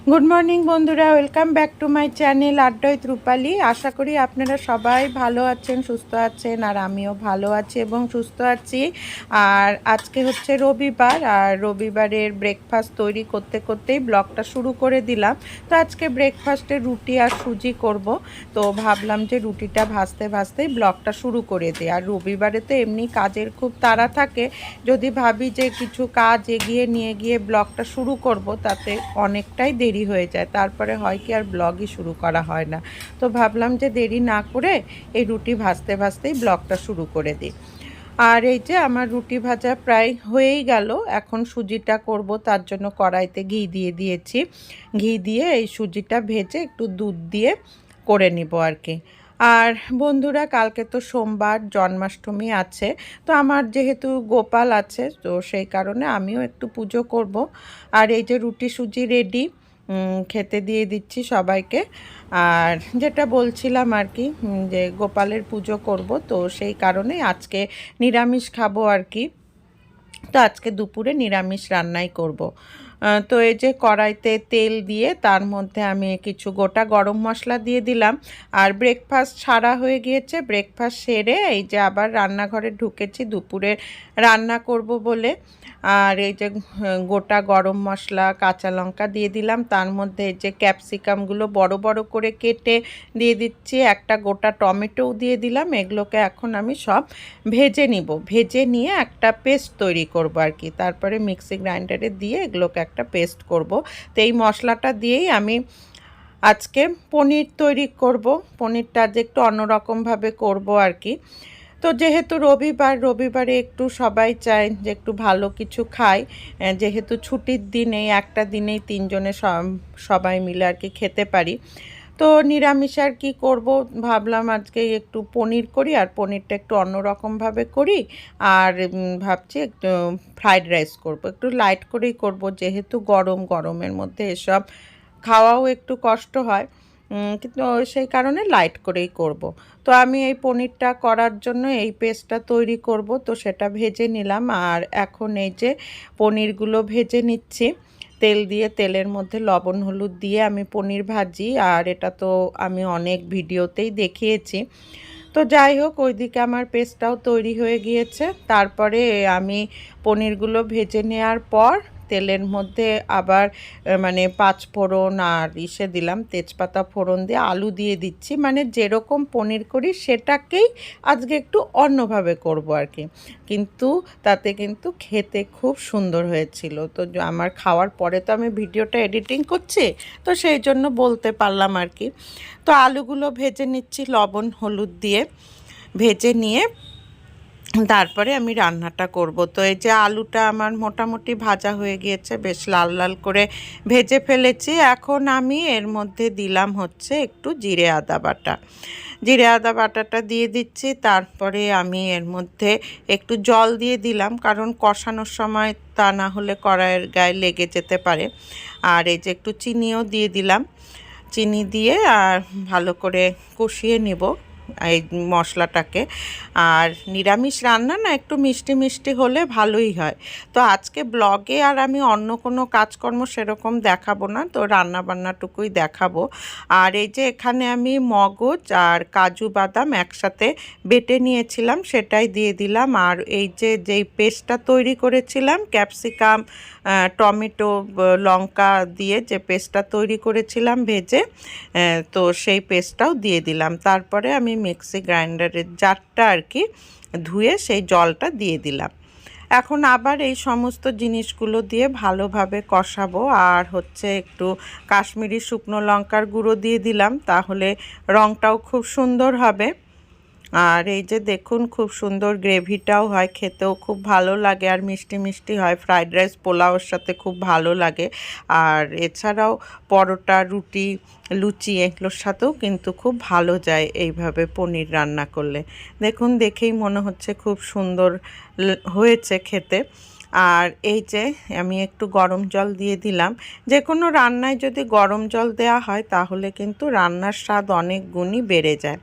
Good morning বন্ধুরা, welcome back to my channel আড্ডায় রূপালী। আশা করি আপনারা সবাই ভালো আছেন, সুস্থ আছেন, আর আমিও ভালো আছি এবং সুস্থ আছি। আর আজকে হচ্ছে রবিবার, আর রবিবারের ব্রেকফাস্ট তৈরি করতে করতেই ব্লগটা শুরু করে দিলাম। তো আজকে ব্রেকফাস্টে রুটি আর সুজি করব, তো ভাবলাম যে রুটিটা ভাজতে ভাজতেই ব্লগটা শুরু করে দিই। আর রবিবারে তো এমনি কাজের খুব তাড়া থাকে, যদি ভাবি যে কিছু কাজ এগিয়ে নিয়ে গিয়ে ব্লগটা শুরু করব, তাতে অনেকটাই দেরি হয়ে যায়, তারপরে হয় কি আর ব্লগই শুরু করা হয় না। তো ভাবলাম যে দেরি না করে এই রুটি ভাজতে ভাজতেই ব্লগটা শুরু করে দিই। আর এই যে আমার রুটি ভাজা প্রায় হয়েই গেল। এখন সুজিটা করব, তার জন্য কড়াইতে ঘি দিয়ে দিয়েছি। ঘি দিয়ে এই সুজিটা ভেজে একটু দুধ দিয়ে করে নিব আর কি। আর বন্ধুরা, কালকে তো সোমবার, জন্মাষ্টমী আছে। তো আমার যেহেতু গোপাল আছে, তো সেই কারণে আমিও একটু পুজো করব। আর এই যে রুটি সুজি রেডি, খেতে দিয়ে দিচ্ছি সবাইকে। আর যেটা বলছিলাম আর কি, যে গোপালের পুজো করব, তো সেই কারণে আজকে নিরামিষ খাবো আর কি। তো আজকে দুপুরে নিরামিষ রান্নাই করব। তো এই যে কড়াইতে তেল দিয়ে তার মধ্যে আমি কিছু গোটা গরম মশলা দিয়ে দিলাম। আর ব্রেকফাস্ট সারা হয়ে গিয়েছে, ব্রেকফাস্ট সেরে এই যে আবার রান্নাঘরে ঢুকেছি দুপুরে রান্না করব বলে। আর এই যে গোটা গরম মশলা, কাঁচা লঙ্কা দিয়ে দিলাম, তার মধ্যে এই যে ক্যাপসিকামগুলো বড় বড় করে কেটে দিয়ে দিচ্ছি, একটা গোটা টমেটোও দিয়ে দিলাম। এগুলোকে এখন আমি সব ভেজে নিব, ভেজে নিয়ে একটা পেস্ট তৈরি করব আর কি। তারপরে মিক্সি গ্রাইন্ডারে দিয়ে এগুলোকে একটা পেস্ট করব। তো এই মশলাটা দিয়েই আমি আজকে পনির তৈরি করব। পনিরটা আজ একটু অন্যরকমভাবে করব আর কি। তো যেহেতু রবিবার, রবিবারে একটু সবাই চায় যে একটু ভালো কিছু খাই, যেহেতু ছুটির দিন, এই একটা দিনেই তিনজনে সবাই মিলে আর কি খেতে পারি। তো নিরামিষ আর কি করব, ভাবলাম আজকে একটু পনির করি, আর পনিরটা একটু অন্যরকমভাবে করি। আর ভাবছি একটু ফ্রাইড রাইস করব, একটু লাইট করেই করব, যেহেতু গরমের মধ্যে এসব খাওয়াও একটু কষ্ট হয়। কিন্তু সেই কারণে লাইট করেই করব। তো আমি এই পনিরটা করার জন্য এই পেস্টটা তৈরি করব, তো সেটা ভেজে নিলাম। আর এখন এই যে পনিরগুলো ভেজে নিচ্ছি তেল দিয়ে। তেলের মধ্যে লবণ হলুদ দিয়ে আমি পনির ভাজি, আর এটা তো আমি অনেক ভিডিওতেই দেখিয়েছি। তো যাই হোক, ওইদিকে আমার পেস্টটাও তৈরি হয়ে গিয়েছে। তারপরে আমি পনিরগুলো ভেজে নেওয়ার পর তেলের মধ্যে আবার মানে পাঁচ ফোড়ন আর দিলাম, তেজপাতা ফোড়ন দিয়ে আলু দিয়ে দিচ্ছি। মানে যেরকম পনির করি সেটাকেই আজকে একটু অন্যভাবে করব আর কি। কিন্তু তাতে কিন্তু খেতে খুব সুন্দর হয়েছিল। তো আমার খাওয়ার পরে তো আমি ভিডিওটা এডিটিং করছি, তো সেই জন্য বলতে পারলাম আর কি। তো আলুগুলো ভেজে নিচ্ছি লবণ হলুদ দিয়ে, ভেজে নিয়ে তারপরে আমি রান্নাটা করব। তো এই যে আলুটা আমার মোটামুটি ভাজা হয়ে গিয়েছে, বেশ লাল লাল করে ভেজে ফেলেছি। এখন আমি এর মধ্যে দিলাম হচ্ছে একটু জিরে আদা বাটা। জিরে আদা বাটাটা দিয়ে দিচ্ছি। তারপরে আমি এর মধ্যে একটু জল দিয়ে দিলাম, কারণ কষানোর সময় তা না হলে কড়াইয়ের গায়ে লেগে যেতে পারে। আর এই যে একটু চিনিও দিয়ে দিলাম। চিনি দিয়ে আর ভালো করে কষিয়ে নিব এই মশলাটাকে। আর নিরামিষ রান্না না, একটু মিষ্টি মিষ্টি হলে ভালোই হয়। তো আজকে ব্লগে আর আমি অন্য কোনো কাজকর্ম সেরকম দেখাবো না, তো রান্না বান্নাটুকুই দেখাবো। আর এই যে এখানে আমি মগজ আর কাজু বাদাম একসাথে বেটে নিয়েছিলাম, সেটাই দিয়ে দিলাম। আর এই যে যেই পেস্টটা তৈরি করেছিলাম, ক্যাপসিকাম, টমেটো, লঙ্কা দিয়ে যে পেস্টটা তৈরি করেছিলাম ভেজে, তো সেই পেস্টটাও দিয়ে দিলাম। তারপরে আমি মিক্সি গ্রাইন্ডারের জারটা আর কি ধুয়ে সেই জলটা দিয়ে দিলাম। এখন আবার এই সমস্ত জিনিসগুলো দিয়ে ভালোভাবে কষাবো। আর হচ্ছে একটু কাশ্মীরি শুকনো লঙ্কার গুঁড়ো দিয়ে দিলাম, তাহলে রঙটাও খুব সুন্দর হবে। আর এই যে দেখুন, খুব সুন্দর গ্রেভিটাও হয়, খেতেও খুব ভালো লাগে, আর মিষ্টি মিষ্টি হয়। ফ্রাইড রাইস পোলাওর সাথে খুব ভালো লাগে। আর এছাড়াও পরোটা, রুটি, লুচি এগুলোর সাথেও কিন্তু খুব ভালো যায় এইভাবে পনির রান্না করলে। দেখুন, দেখেই মনে হচ্ছে খুব সুন্দর হয়েছে খেতে। আর এই যে আমি একটু গরম জল দিয়ে দিলাম। যে কোনো রান্নায় যদি গরম জল দেওয়া হয় তাহলে কিন্তু রান্নার স্বাদ অনেক গুণই বেড়ে যায়।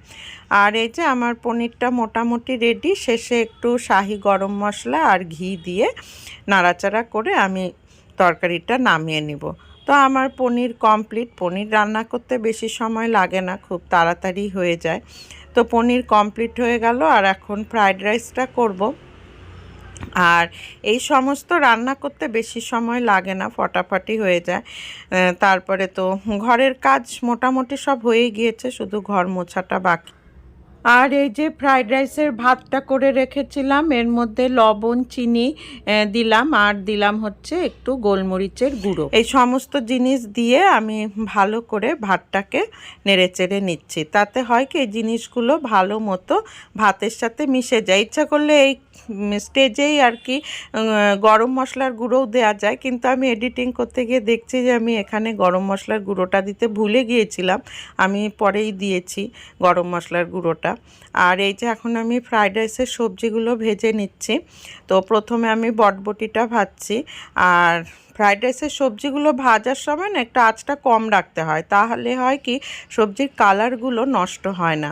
আর এই যে আমার পনিরটা মোটামুটি রেডি। শেষে একটু শাহি গরম মশলা আর ঘি দিয়ে নাড়াচাড়া করে আমি তরকারিটা নামিয়ে নিব। তো আমার পনির কমপ্লিট। পনির রান্না করতে বেশি সময় লাগে না, খুব তাড়াতাড়ি হয়ে যায়। তো পনির কমপ্লিট হয়ে গেল, আর এখন ফ্রাইড রাইসটা করব। আর এই সমস্ত রান্না করতে বেশি সময় লাগে না, ফটাফটি হয়ে যায়। তারপরে তো ঘরের কাজ মোটামুটি সব হয়ে গিয়েছে, শুধু ঘর মোছাটা বাকি। আর এই যে ফ্রাইড রাইসের ভাতটা করে রেখেছিলাম, এর মধ্যে লবণ চিনি দিলাম, আর দিলাম হচ্ছে একটু গোলমরিচের গুঁড়ো। এই সমস্ত জিনিস দিয়ে আমি ভালো করে ভাতটাকে নেড়েচেড়ে নিচ্ছি। তাতে হয় কি, এই জিনিসগুলো ভালো মতো ভাতের সাথে মিশে যায়। ইচ্ছা করলে এই স্টেজেই আর কি গরম মশলার গুঁড়োও দেওয়া যায়, কিন্তু আমি এডিটিং করতে গিয়ে দেখছি যে আমি এখানে গরম মশলার গুঁড়োটা দিতে ভুলে গিয়েছিলাম। আমি পরেই দিয়েছি গরম মশলার গুঁড়োটা। আর এই যে এখন আমি ফ্রাইড রাইসের সবজিগুলো ভেজে নিচ্ছি। তো প্রথমে আমি বটবটিটা ভাজছি। আর ফ্রাইড রাইসের সবজিগুলো ভাজার সময় না একটু আঁচটা কম রাখতে হয়, তাহলে হয় কি সবজির কালারগুলো নষ্ট হয় না।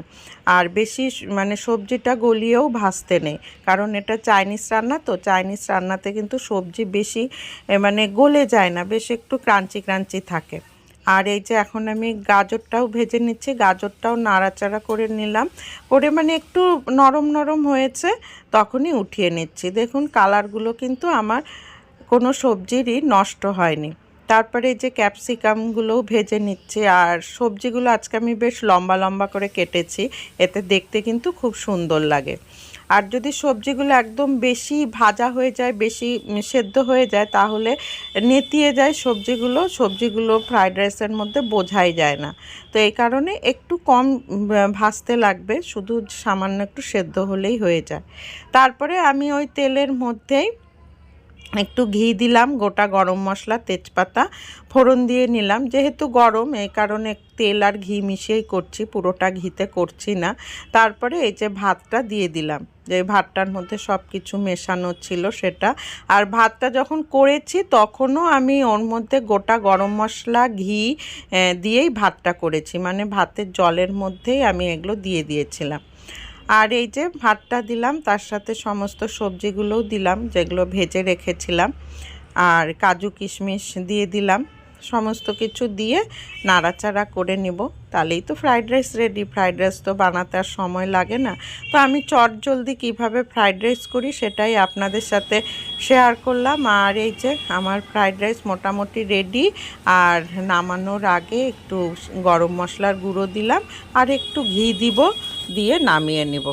আর বেশি মানে সবজিটা গলিয়েও ভাজতে নেই, কারণ এটা চাইনিজ রান্না, তো চাইনিজ রান্নাতে কিন্তু সবজি বেশি মানে গলে যায় না, বেশ একটু ক্রাঞ্চি ক্রাঞ্চি থাকে। আর এই যে এখন আমি গাজরটাও ভেজে নিচ্ছি, গাজরটাও নাড়াচাড়া করে নিলাম, করে মানে একটু নরম নরম হয়েছে তখনই উঠিয়ে নিচ্ছি। দেখুন কালারগুলো কিন্তু আমার কোনো সবজিরই নষ্ট হয়নি। তারপরে এই যে ক্যাপসিকামগুলোও ভেজে নিচ্ছি। আর সবজিগুলো আজকে আমি বেশ লম্বা লম্বা করে কেটেছি, এতে দেখতে কিন্তু খুব সুন্দর লাগে। আর যদি সবজিগুলো একদম বেশি ভাজা হয়ে যায়, বেশি সেদ্ধ হয়ে যায়, তাহলে নেতিয়ে যায় সবজিগুলো ফ্রাইড রাইসের মধ্যে বোঝাই যায় না। তো এই কারণে একটু কম ভাজতে লাগবে, শুধু সামান্য একটু সেদ্ধ হলেই হয়ে যায়। তারপরে আমি ওই তেলের মধ্যেই একটু ঘি দিলাম, গোটা গরম মশলা তেজপাতা ফোড়ন দিয়ে নিলাম। যেহেতু গরম, এই কারণে তেল আর ঘি মিশিয়েই করছি, পুরোটা ঘিতে করছি না। তারপরে এই যে ভাতটা দিয়ে দিলাম, যে ভাতটার মধ্যে সব কিছু মেশানো ছিল সেটা। আর ভাতটা যখন করেছি তখনও আমি ওর মধ্যে গোটা গরম মশলা ঘি দিয়েই ভাতটা করেছি, মানে ভাতের জলের মধ্যেই আমি এগুলো দিয়ে দিয়েছিলাম। আর এই যে ভাতটা দিলাম, তার সাথে সমস্ত সবজিগুলোও দিলাম যেগুলো ভেজে রেখেছিলাম, আর কাজু কিশমিশ দিয়ে দিলাম। সমস্ত কিছু দিয়ে নাড়াচাড়া করে নেব, তাহলেই তো fried rice ready. Fried rice তো বানাতে আর সময় লাগে না। তো আমি চটজলদি কিভাবে ফ্রাইড রাইস করি সেটাই আপনাদের সাথে শেয়ার করলাম। আর এই যে আমার ফ্রাইড রাইস মোটামুটি রেডি। আর নামানোর আগে একটু গরম মশলার গুঁড়ো দিলাম, আর একটু ঘি দিব, দিয়ে নামিয়ে নেব।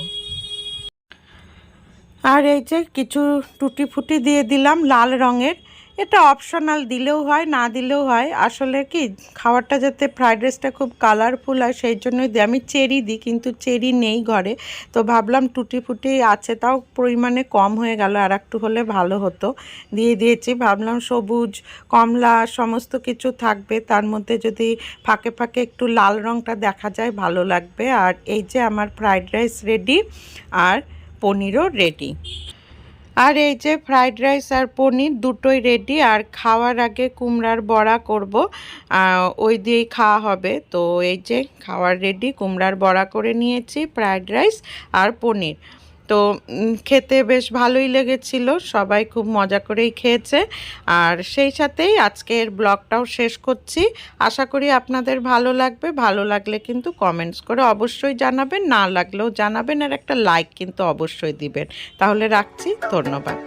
আর এই যে কিছু টুটি ফুটি দিয়ে দিলাম লাল রঙের, এটা অপশনাল, দিলেও হয় না দিলেও হয়। আসলে কি খাবারটা যাতে ফ্রাইড রাইসটা খুব কালারফুল হয় সেই জন্যই দিই। আমি চেরি দিই, কিন্তু চেরি নেই ঘরে, তো ভাবলাম টুটি ফুটি আছে, তাও পরিমাণে কম হয়ে গেল, আর একটু হলে ভালো হতো, দিয়ে দিয়েছি। ভাবলাম সবুজ কমলা সমস্ত কিছু থাকবে, তার মধ্যে যদি ফাঁকে ফাঁকে একটু লাল রঙটা দেখা যায় ভালো লাগবে। আর এই যে আমার ফ্রাইড রাইস রেডি, আর পনিরও রেডি। আর এই যে ফ্রাইড রাইস আর পনির দুটোই রেডি। আর খাওয়ার আগে কুমড়ার বড়া করব, ওই দিয়েই খাওয়া হবে। তো এই যে খাওয়ার রেডি, কুমড়ার বড়া করে নিয়েছি, ফ্রাইড রাইস আর পনির। তো খেতে বেশ ভালোই লেগেছিল, সবাই খুব মজা করেই খেয়েছে। আর সেই সাথেই আজকের ব্লগটাও শেষ করছি। আশা করি আপনাদের ভালো লাগবে। ভালো লাগলে কিন্তু কমেন্টস করে অবশ্যই জানাবেন, না লাগলেও জানাবেন, আর একটা লাইক কিন্তু অবশ্যই দিবেন। তাহলে রাখছি, ধন্যবাদ।